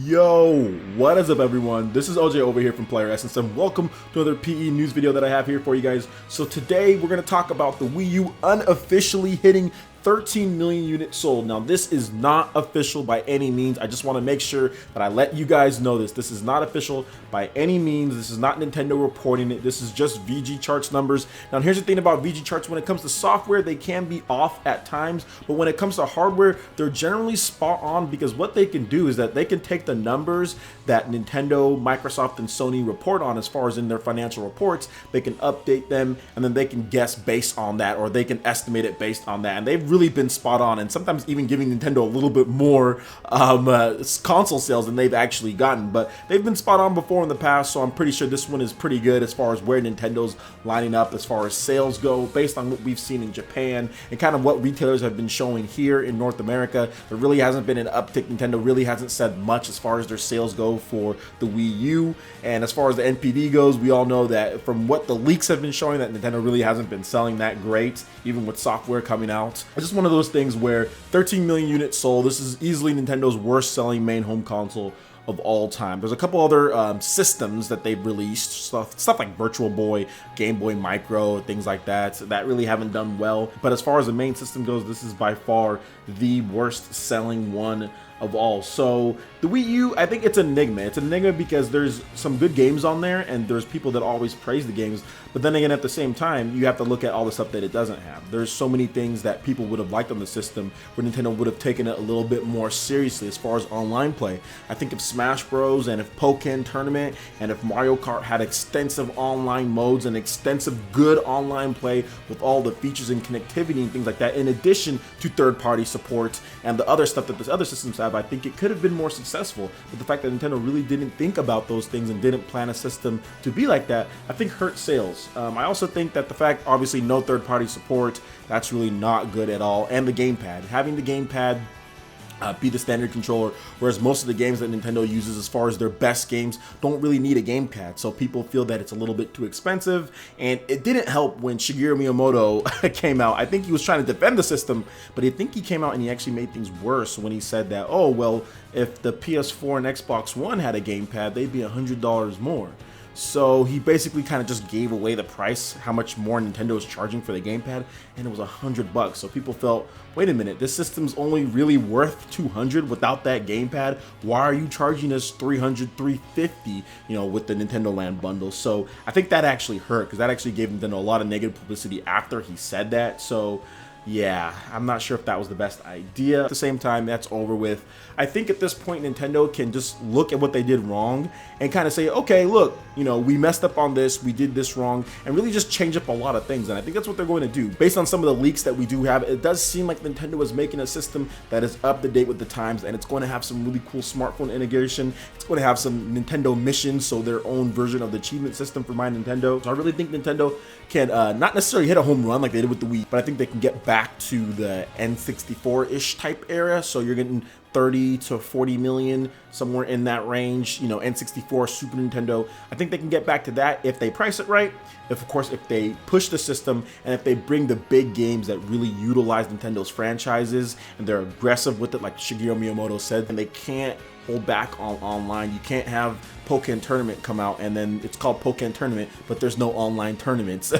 Yo, what is up everyone? This is OJ over here from PlayerEssence and welcome to another PE news video that I have here for you guys. So today we're going to talk about the Wii U unofficially hitting 13 million units sold. Now this is not official by any means. I just want to make sure that I let you guys know this. This is not official by any means. This is not Nintendo reporting it. This is just VGChartz numbers. Now here's the thing about VGChartz. When it comes to software, they can be off at times, but when it comes to hardware, they're generally spot on because what they can do is that they can take the numbers that Nintendo, Microsoft, and Sony report on as far as in their financial reports. They can update them and then they can guess based on that, or they can estimate it based on that. And they've really been spot on, and sometimes even giving Nintendo a little bit more console sales than they've actually gotten. But they've been spot on before in the past, so I'm pretty sure this one is pretty good as far as where Nintendo's lining up as far as sales go, based on what we've seen in Japan and kind of what retailers have been showing here in North America. There really hasn't been an uptick. Nintendo really hasn't said much as far as their sales go for the Wii U, and as far as the NPD goes, we all know that from what the leaks have been showing that Nintendo really hasn't been selling that great, even with software coming out. It's just one of those things where 13 million units sold. This is easily Nintendo's worst selling main home console of all time. There's a couple other systems that they've released, stuff like Virtual Boy, Game Boy Micro, things like that really haven't done well. But as far as the main system goes, this is by far the worst selling one of all. So the Wii U, I think it's an enigma. It's an enigma because there's some good games on there and there's people that always praise the games, but then again at the same time you have to look at all the stuff that it doesn't have. There's so many things that people would have liked on the system where Nintendo would have taken it a little bit more seriously as far as online play. I think if Smash Bros and if Pokken Tournament and if Mario Kart had extensive online modes and extensive good online play with all the features and connectivity and things like that, in addition to third-party support and the other stuff that the other systems have, I think it could have been more successful. But the fact that Nintendo really didn't think about those things and didn't plan a system to be like that, I think hurt sales. I also think that the fact, obviously, no third-party support, that's really not good at all. And the gamepad, having the gamepad be the standard controller, whereas most of the games that Nintendo uses as far as their best games don't really need a gamepad, so people feel that it's a little bit too expensive. And it didn't help when Shigeru Miyamoto came out. I think he was trying to defend the system, but I think he came out and he actually made things worse when he said that, oh well, if the PS4 and Xbox One had a gamepad, they'd be $100 more. So he basically kind of just gave away the price, how much more Nintendo is charging for the gamepad, and it was $100. So people felt, wait a minute, this system's only really worth $200 without that gamepad. Why are you charging us $300, $350, you know, with the Nintendo Land bundle? So I think that actually hurt because that actually gave Nintendo a lot of negative publicity after he said that. So yeah, I'm not sure if that was the best idea. At the same time, that's over with. I think at this point, Nintendo can just look at what they did wrong and kind of say, okay, look, you know, we messed up on this, we did this wrong, and really just change up a lot of things. And I think that's what they're going to do. Based on some of the leaks that we do have, it does seem like Nintendo is making a system that is up to date with the times, and it's going to have some really cool smartphone integration. It's going to have some Nintendo missions, so their own version of the achievement system for My Nintendo. So I really think Nintendo can not necessarily hit a home run like they did with the Wii, but I think they can get back to the N64-ish type era. So you're getting 30 to 40 million, somewhere in that range, you know, N64, Super Nintendo. I think they can get back to that if they price it right, if of course if they push the system, and if they bring the big games that really utilize Nintendo's franchises and they're aggressive with it like Shigeru Miyamoto said. And they can't hold back on online. You can't have Pokken Tournament come out and then it's called Pokken Tournament, but there's no online tournaments.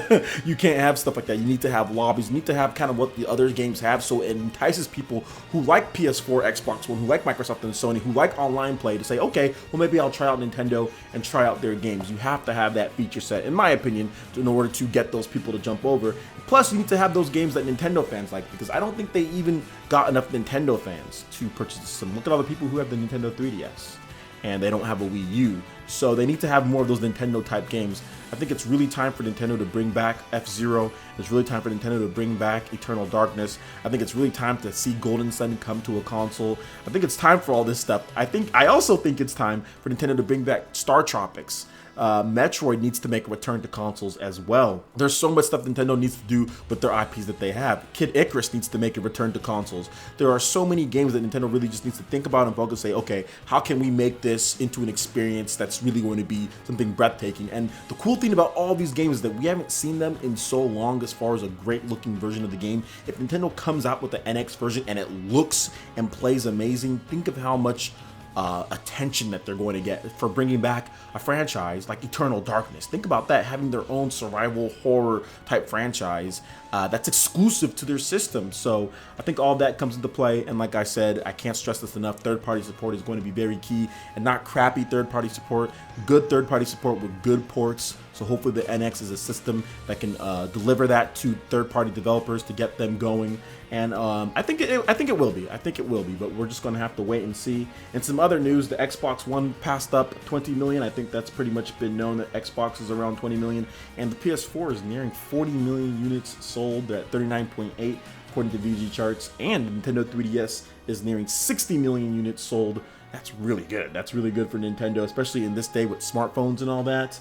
You can't have stuff like that. You need to have lobbies. You need to have kind of what the other games have, so it entices people who like PS4, Xbox One, who like Microsoft and Sony, who like online play, to say, okay, well maybe I'll try out Nintendo and try out their games. You have to have that feature set, in my opinion, in order to get those people to jump over. Plus, you need to have those games that Nintendo fans like, because I don't think they even got enough Nintendo fans to purchase the system. Look at all the people who have the Nintendo 3DS and they don't have a Wii U. So they need to have more of those Nintendo type games. I think it's really time for Nintendo to bring back F-Zero. It's really time for Nintendo to bring back Eternal Darkness. I think it's really time to see Golden Sun come to a console. I think it's time for all this stuff. I also think it's time for Nintendo to bring back Star Tropics. Metroid needs to make a return to consoles as well. There's so much stuff Nintendo needs to do with their IPs that they have. Kid Icarus needs to make a return to consoles. There are so many games that Nintendo really just needs to think about and focus, say, okay, how can we make this into an experience that's really going to be something breathtaking? And the cool thing about all these games is that we haven't seen them in so long as far as a great looking version of the game. If Nintendo comes out with the NX version and it looks and plays amazing, think of how much attention that they're going to get for bringing back a franchise like Eternal Darkness. Think about that, having their own survival horror type franchise that's exclusive to their system. So I think all that comes into play, and like I said, I can't stress this enough, third-party support is going to be very key, and not crappy third-party support, good third-party support with good ports. So hopefully the NX is a system that can deliver that to third-party developers to get them going. And I think it will be. But we're just going to have to wait and see. And some other news: the Xbox One passed up 20 million. I think that's pretty much been known that Xbox is around 20 million, and the PS4 is nearing 40 million units sold. They're at 39.8 according to VGChartz, and Nintendo 3DS is nearing 60 million units sold. That's really good. That's really good for Nintendo, especially in this day with smartphones and all that.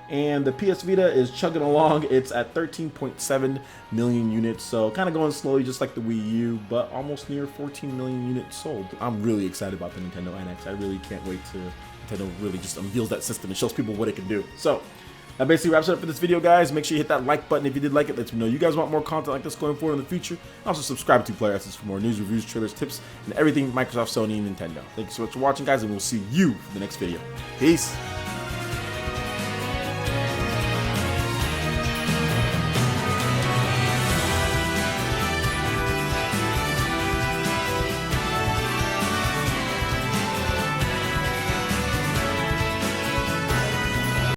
And the PS Vita is chugging along. It's at 13.7 million units, so kind of going slowly just like the Wii U, but almost near 14 million units sold. I'm really excited about the Nintendo NX. I really can't wait to Nintendo really just unveils that system and shows people what it can do. So that basically wraps it up for this video, guys. Make sure you hit that like button if you did like it. Let me know you guys want more content like this going forward in the future. Also subscribe to PlayerEssence for more news, reviews, trailers, tips, and everything Microsoft, Sony, and Nintendo. Thank you so much for watching, guys, and we'll see you for the next video. Peace.